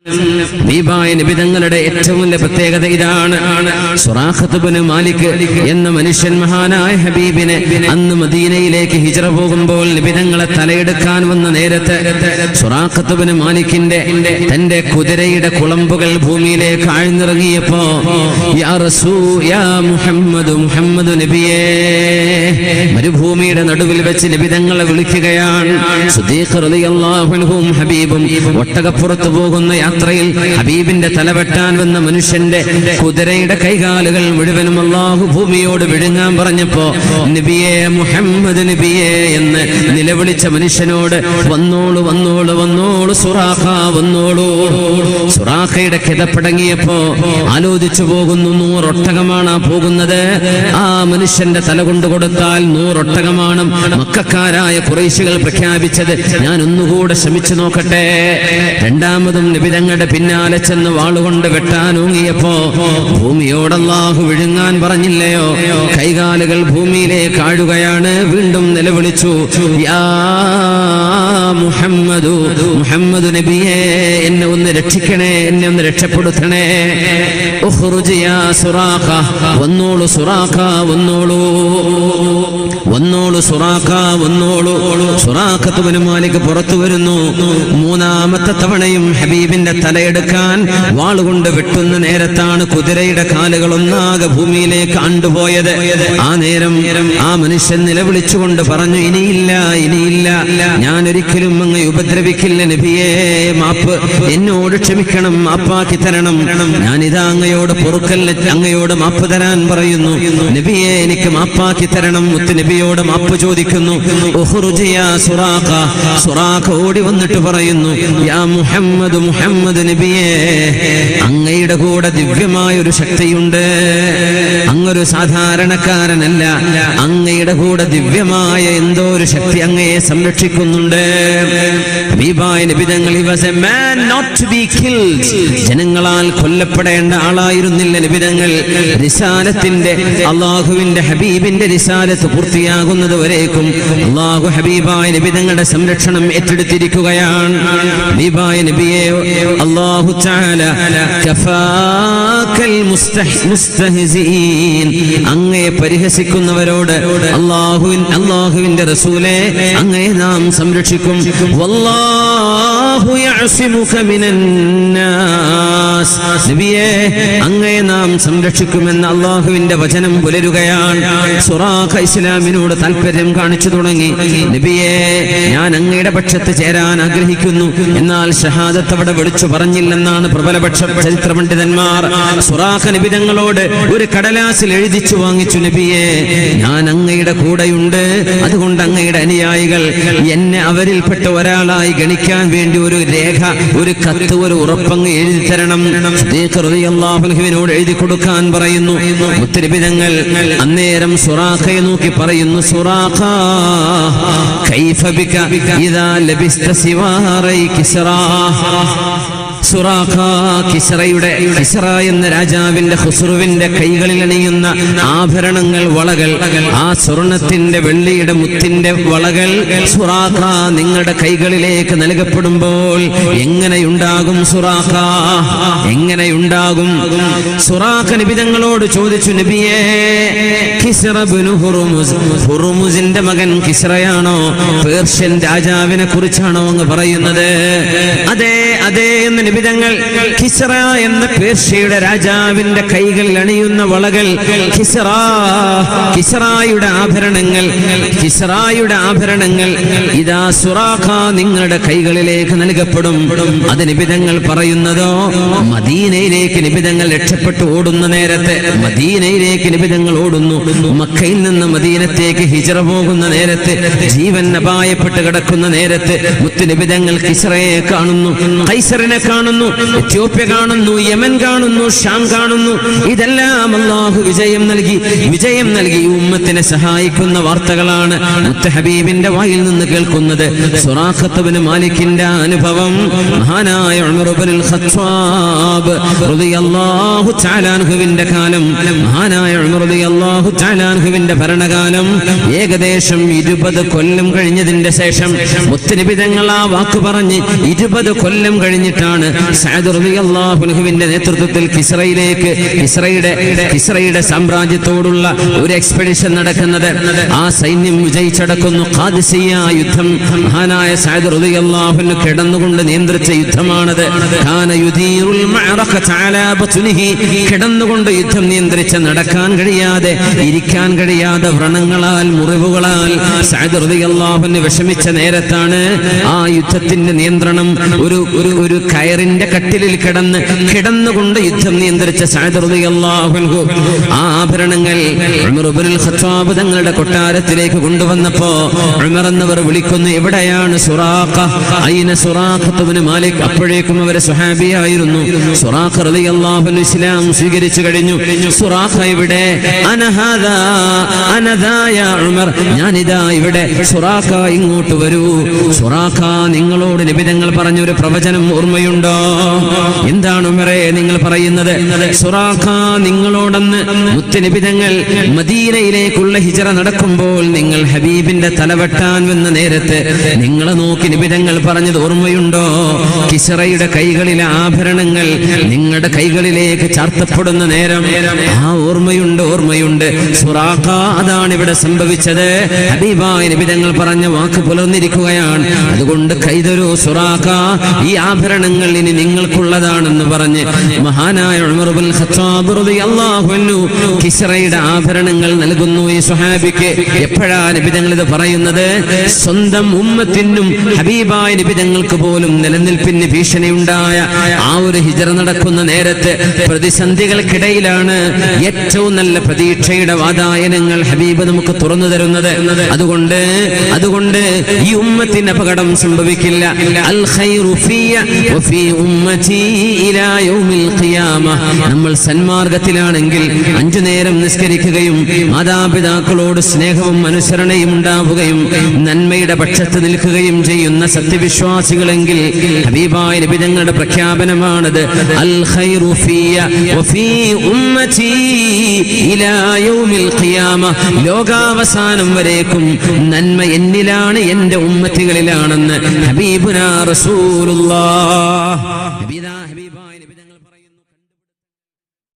ഹബീബായ നബി തങ്ങളുടെ ഏറ്റവും വലിയ പ്രത്യേകത ഇതാണ്. സുറാഖത്ത് ഇബ്നു മാലിക് എന്ന മനുഷ്യൻ മഹാനായ ഹബീബിനെ അന്ന് മദീനയിലേക്ക് ഹിജ്റ പോകുമ്പോൾ നബി തങ്ങളെ തലയെടുക്കാൻ വന്ന നേരത്തെ സുറാഖത്ത് ഇബ്നു മാലിക്കിന്റെ തന്റെ കുതിരയുടെ കുളമ്പുകൾ ഭൂമിയിലേക്ക് ആഴ്ന്നിറങ്ങിയപ്പോ യാ മുഹമ്മദ് നബിയേ, മരുഭൂമിയുടെ നടുവിൽ വെച്ച് നബി തങ്ങളെ വിളിക്കുകയാണ്. സിദ്ദീഖ് റളിയല്ലാഹു അൻഹും ഹബീബും ഒട്ടകപ്പുറത്ത് പോകുന്ന യാത്രയിൽ ഹബീബിന്റെ തല വെട്ടാൻ വന്ന മനുഷ്യന്റെ കുതിരയുടെ കൈകാലുകൾ മുഴുവനും അല്ലാഹു ഭൂമിയോട് വിഴുങ്ങാൻ പറഞ്ഞപ്പോ നബിയേ, മുഹമ്മദ് നബിയേ എന്ന് നിലവിളിച്ച മനുഷ്യനോട് വന്നോളൂ വന്നോളൂ വന്നോളൂ സുറാഖ വന്നോളൂ. സുറാഖയുടെ കിതപ്പടങ്ങിയപ്പോ ആലോചിച്ചു പോകുന്നു, 100 ഒട്ടകമാണ് പോകുന്നത്. ആ മനുഷ്യന്റെ തല കൊണ്ട് കൊടുത്താൽ 100 ഒട്ടകമാണ് മക്കക്കാരായ ഖുറൈശികൾ പ്രഖ്യാപിച്ചത്. ഞാൻ ഒന്നുകൂടെ ശ്രമിച്ചു നോക്കട്ടെ. രണ്ടാമതും നബി തങ്ങളുടെ പിന്നാലെ ചെന്ന് വാളുകൊണ്ട് വെട്ടാനൂങ്ങിയപ്പോ ഭൂമിയോട് അല്ലാഹു വിഴുങ്ങാൻ പറഞ്ഞില്ലയോ? കൈകാലുകൾ ഭൂമിയിലേക്ക് ആഴുകയാണ്. വീണ്ടും നിലവിളിച്ചു, യാ മുഹമ്മദ് നബിയേ, എന്നെ ഒന്ന് രക്ഷിക്കണേ, എന്നെ ഒന്ന് രക്ഷപ്പെടുത്തണേ. ഉഖ്റുജ് യാ സുറാഖ, വന്നോളൂ സുറാഖ വന്നോളൂ, വന്നോളൂ സുറാഖ വന്നോളൂ. സുറാഖത്ത് ഇബ്നു മാലിക് പുറത്തു വരുന്നു. മൂന്നാമത്തെ തവണയും ഹബീബിന്റെ തലയെടുക്കാൻ വാളുകൊണ്ട് വെട്ടുന്ന നേരത്താണ് കുതിരയുടെ കാലുകൾ ഒന്നാകെ ഭൂമിയിലേക്ക് ആണ്ടുപോയത്. ആ നേരം ആ മനുഷ്യൻ നിലവിളിച്ചുകൊണ്ട് പറഞ്ഞു, ഇനിയില്ല ഇനിയില്ല, ഞാൻ ഒരിക്കലും അങ്ങ് ഉപദ്രവിക്കില്ല നബിയേ, മാപ്പ്, എന്നോട് ക്ഷമിക്കണം, മാപ്പാക്കി തരണം. ഞാനിതാ അങ്ങയോട് പൊറുക്കല്ല, അങ്ങയോട് മാപ്പ് തരാൻ പറയുന്നു നബിയെ, എനിക്ക് മാപ്പാക്കി തരണം. മുത്ത് നബിയോട് മാപ്പ് ചോദിക്കുന്നു. ഉഖ്റുജ് യാ സുറാഖ, സുറാഖ ഓടി വന്നിട്ട് പറയുന്നു, യാ മുഹമ്മദ് നബിയേ, അങ്ങയുടെ കൂടെ ദിവ്യമായ ഒരു ശക്തിയുണ്ട്, അങ്ങൊരു സാധാരണക്കാരനല്ല, അങ്ങയുടെ കൂടെ ദിവ്യമായ എന്തോ ഒരു ശക്തി അങ്ങയെ സംരക്ഷിക്കുന്നുണ്ട്. ഹബീബായ നബി തങ്ങൾ, he was a man not to be killed, ജനങ്ങളാൽ കൊല്ലപ്പെടേണ്ട ആളായിരുന്നില്ല നബി തങ്ങൾ. റിസാലത്തിന്റെ, അല്ലാഹുവിന്റെ ഹബീബിന്റെ റിസാലത്ത് പൂർത്തിയാകുന്നത് വരേക്കും അല്ലാഹു ഹബീബായ നബി തങ്ങളുടെ സംരക്ഷണം ഏറ്റെടുത്തിരിക്കുകയാണ്. ഹബീബായ നബിയെ അല്ലാഹു തആല കഫാകൽ മുസ്തഹ്സിഈൻ, അങ്ങയെ പരിഹസിക്കുന്നവരോട് അല്ലാഹുവിന്റെ റസൂലേ, അങ്ങയെ നാം സംരക്ഷിക്കും. വല്ലാഹു യഅസിമുക മിനന്നാസ്, നബിയെ അങ്ങയെ നാം സംരക്ഷിക്കുമെന്ന് അല്ലാഹുവിന്റെ വചനം പുലരുകയാണ്. സുറാഖ ഇസ്ലാമിനോട് താല്പര്യം കാണിച്ചു തുടങ്ങി. നബിയെ, ഞാൻ അങ്ങയുടെ പക്ഷത്ത് ചേരാൻ ആഗ്രഹിക്കുന്നു, എന്നാൽ ഷഹാദത്ത് അവിടെ വിളിച്ചു പറഞ്ഞില്ലെന്നാണ് പ്രബലപക്ഷ ചരിത്ര പണ്ഡിതന്മാർ. സുറാഖ നബി തങ്ങളോട് ഒരു കടലാസിൽ എഴുതിച്ചു വാങ്ങിച്ചു, നബിയെ, ഞാൻ അങ്ങയുടെ കൂടെയുണ്ട്, അതുകൊണ്ട് അങ്ങയുടെ അനുയായികൾ എന്നെ അവരിൽപ്പെട്ട ഒരാളായി ഗണിക്കാൻ വേണ്ടി ഒരു രേഖ, ഒരു കത്ത്, ഒരു ഉറപ്പങ്ങ് എഴുതി തരണം. സിദ്ദീഖ് റളിയല്ലാഹു അൻഹുവിനോട് എഴുതി കൊടുക്കാൻ പറയുന്നു. മുത്തനബി തങ്ങൾ അന്നേരം സുറാഖയെ നോക്കി പറയുന്നു, സുറാഖ കൈഫ ബിക ഇദാ ലബിസ്ത സിവാറൈ കിസ്റാ. സുറാഖ, കിസ്റ എന്ന രാജാവിന്റെ ഖുസ്റുവിന്റെ കൈകളിൽ അണിയുന്ന ആഭരണങ്ങൾ, വളകൾ, ആ സ്വർണത്തിന്റെ വെള്ളിയുടെ മുത്തിന്റെ വളകൾ സുറാഖ നിങ്ങളുടെ കൈകളിലേക്ക് നൽകപ്പെടുമ്പോൾ എങ്ങനെയുണ്ടാകും സുറാഖ, എങ്ങനെയുണ്ടാകും? സുറാഖ നബി തങ്ങളോട് ചോദിച്ചു, നബിയേ, കിസ്റ ഇബ്നു ഹുർമുസിന്റെ മകൻ കിസ്റയാണോ? പേർഷ്യൻ രാജാവിനെ കുറിച്ചാണോ അങ്ങ് പറയുന്നത്? അതെ അതെ എന്ന് നബി തങ്ങൾ. കിസ്റ എന്ന പേർഷ്യയുടെ രാജാവിന്റെ കൈകളിൽ അണിയുന്ന വളകൾ, കിസ്റായുടെ ആഭരണങ്ങൾ ഇതാ സുറാഖ നിങ്ങളുടെ കൈകളിലേക്ക് നൽകപ്പെടും. അത് നബി തങ്ങൾ പറയുന്നതോ മദീനയിലേക്ക് നബി തങ്ങൾ രക്ഷപ്പെട്ടു ഓടുന്ന നേരത്തെ, മദീനയിലേക്ക് നബി തങ്ങൾ ഓടുന്നു. മക്കയിൽ നിന്ന് മദീനത്തേക്ക് ഹിജ്റ പോകുന്ന നേരത്തെ, ജീവൻ അപായപ്പെട്ട് കിടക്കുന്ന നേരത്തെ മുത്ത് നബി തങ്ങൾ കിസ്റയെ കാണുന്നു, കൈസറിനെ കാണുന്നു, എത്യോപ്യ കാണുന്നു, യമൻ കാണുന്നു, ഷാം കാണുന്നു. ഇതെല്ലാം അല്ലാഹു വിജയം നൽകി ഉമ്മത്തിനെ സഹായിക്കുന്ന വാർത്തകളാണ് മുത്ത് ഹബീബിന്റെ വായിൽ നിന്ന് കേൾക്കുന്നത്. സുറാഖത്ത് ഇബ്നു മാലിക്കിന്റെ അനുഭവം മഹാനായ ഉമർ ഇബ്നുൽ ഖത്താബ് റളിയല്ലാഹു തആല അൻഹുവിന്റെ കാലം, മഹാനായ ഉമർ റളിയല്ലാഹു തആല അൻഹുവിന്റെ ഭരണകാലം ഏകദേശം 20 കൊല്ലം കഴിഞ്ഞതിന്റെ ശേഷം മുത്ത് നബി തങ്ങൾ ആ വാക്ക് പറഞ്ഞ് 20 കൊല്ലം കഴിഞ്ഞിട്ടാണ് സഅദ് റളിയല്ലാഹു അൻഹുവിന്റെ നേതൃത്വത്തിൽ കിസ്റയുടെ സാമ്രാജ്യത്തോടുള്ള ഒരു എക്സ്പെഡിഷൻ നടക്കുന്നത്. ആ സൈന്യം വിജയിച്ചടക്കുന്നു. ഖാദിസിയ യുദ്ധം മഹാനായ സഅദ് റളിയല്ലാഹു അൻഹു കിടന്നുകൊണ്ട് നിയന്ത്രിച്ച യുദ്ധമാണത്. കാന യുദീറുൽ മഅറഖത അലാ ബത്നിഹി, കിടന്നുകൊണ്ട് യുദ്ധം നിയന്ത്രിച്ച, നടക്കാൻ കഴിയാതെ ഇരിക്കാൻ കഴിയാതെ വ്രണങ്ങളാൽ മുറിവുകളാൽ സഅദ് റളിയല്ലാഹു അൻഹു വിഷമിച്ച നേരത്താണ് ആ യുദ്ധത്തിന്റെ നിയന്ത്രണം. ഒരു കയറിന്റെ കട്ടിലിൽ കിടന്നുകൊണ്ട് യുദ്ധം നിയന്ത്രിച്ച സഅദ് റളിയല്ലാഹു അൻഹു ആ ആഭരണങ്ങൾ ഉമർ ഇബ്നുൽ ഖത്താബ് തങ്ങളുടെ കൊട്ടാരത്തിലേക്ക് കൊണ്ടുവന്നപ്പോ ഉമർ എന്നവർ വിളിക്കുന്നു, എവിടെയാണ് സുറാഖ? ഐന സുറാഖത്ത് ഇബ്നു മാലിക്? അപ്പോഴേക്കും അവർ സ്വഹാബിയായിരുന്നു. സുറാഖ റളിയല്ലാഹു അൻഹു ഇസ്ലാം സ്വീകരിച്ചു കഴിഞ്ഞു. സുറാഖ ഇവിടെ? അനദാ യാ ഉമർ, ഞാനിതാ ഇവിടെ. സുറാഖ ഇങ്ങോട്ട് വരൂ. സുറാഖ, നിങ്ങളോട് നബി തങ്ങൾ പറഞ്ഞ ഒരു പ്രവചനം ഓർമ്മയുണ്ടോ? എന്താണ് ഉമറേ നിങ്ങൾ പറയുന്നത്? സുറാഖ, നിങ്ങളോടന്ന് മുത്തുനബി തങ്ങൾ മദീനയിലേക്കുള്ള ഹിജറ നടക്കുമ്പോൾ നിങ്ങൾ ഹബീബിന്റെ തലവെട്ടാൻ വന്ന നേരത്ത് നിങ്ങളെ നോക്കി നബി തങ്ങൾ പറഞ്ഞത് ഓർമ്മയുണ്ടോ? കിസ്റയുടെ കൈകളിലെ ആഭരണങ്ങൾ നിങ്ങളുടെ കൈകളിലേക്ക് ചാർത്തപ്പെടുന്ന നേരം. ആ ഓർമ്മയുണ്ട്. സുറാഖ, അതാണ് ഇവിടെ സംഭവിച്ചത്. ഹബീബായ നബി തങ്ങൾ പറഞ്ഞ വാക്ക് പുലർന്നിരിക്കുകയാണ്. അതുകൊണ്ട് കൈതരൂ സുറാഖ, ഈ ആഭരണങ്ങൾ ഇനി നിങ്ങൾക്കുള്ളതാണെന്ന് പറഞ്ഞ് മഹാനായ ഉമർ ഇബ്നുൽ ഖത്താബ് റളിയല്ലാഹു അൻഹു കിസ്റയുടെ ആഭരണങ്ങൾ നൽകുന്നു ഈ സ്വഹാബിക്ക്. എപ്പോഴാണ് നബി തങ്ങൾ ഇത് പറയുന്നത്? സ്വന്തം ഉമ്മത്തിനും ഹബീബായ നബി തങ്ങൾക്ക് പോലും നിലനിൽപ്പിന് ഭീഷണിയുണ്ടായ ആ ഒരു ഹിജറ നടക്കുന്ന നേരത്ത് പ്രതിസന്ധികൾക്കിടയിലാണ് ഏറ്റവും നല്ല പ്രതീക്ഷയുടെ വാതായനങ്ങൾ ഹബീബ് നമുക്ക് തുറന്നു തരുന്നത്. അതുകൊണ്ട് ഈ ഉമ്മത്തിന് അപകടം സംഭവിക്കില്ല. അൽ ഖൈറു ഫിയ വഫി ഉമ്മതി ഇലാ യൗമിൽ ഖിയാമ. നമ്മൾ സന്മാർഗത്തിലാണെങ്കിൽ 5 നേരം നിസ്കരിക്കുകയും മാതാപിതാക്കളോട് സ്നേഹവും അനുസരണയും ഉണ്ടാവുകയും നന്മയുടെ പക്ഷത്ത് നിൽക്കുകയും ചെയ്യുന്ന സത്യവിശ്വാസികളെങ്കിൽ ഹബീബായ നബി തങ്ങളുടെ പ്രഖ്യാപനമാണത്. അൽ ഖൈറു ഫിയ വഫി ഉമ്മതി ഇലാ യൗമിൽ ഖിയാമ. ലോകാവസാനം വരേക്കും നന്മ എന്നിലാണ്, എന്റെ ഉമ്മത്തികളിലാണെന്ന് ഹബീബുനാ റസൂലുള്ളാഹ്.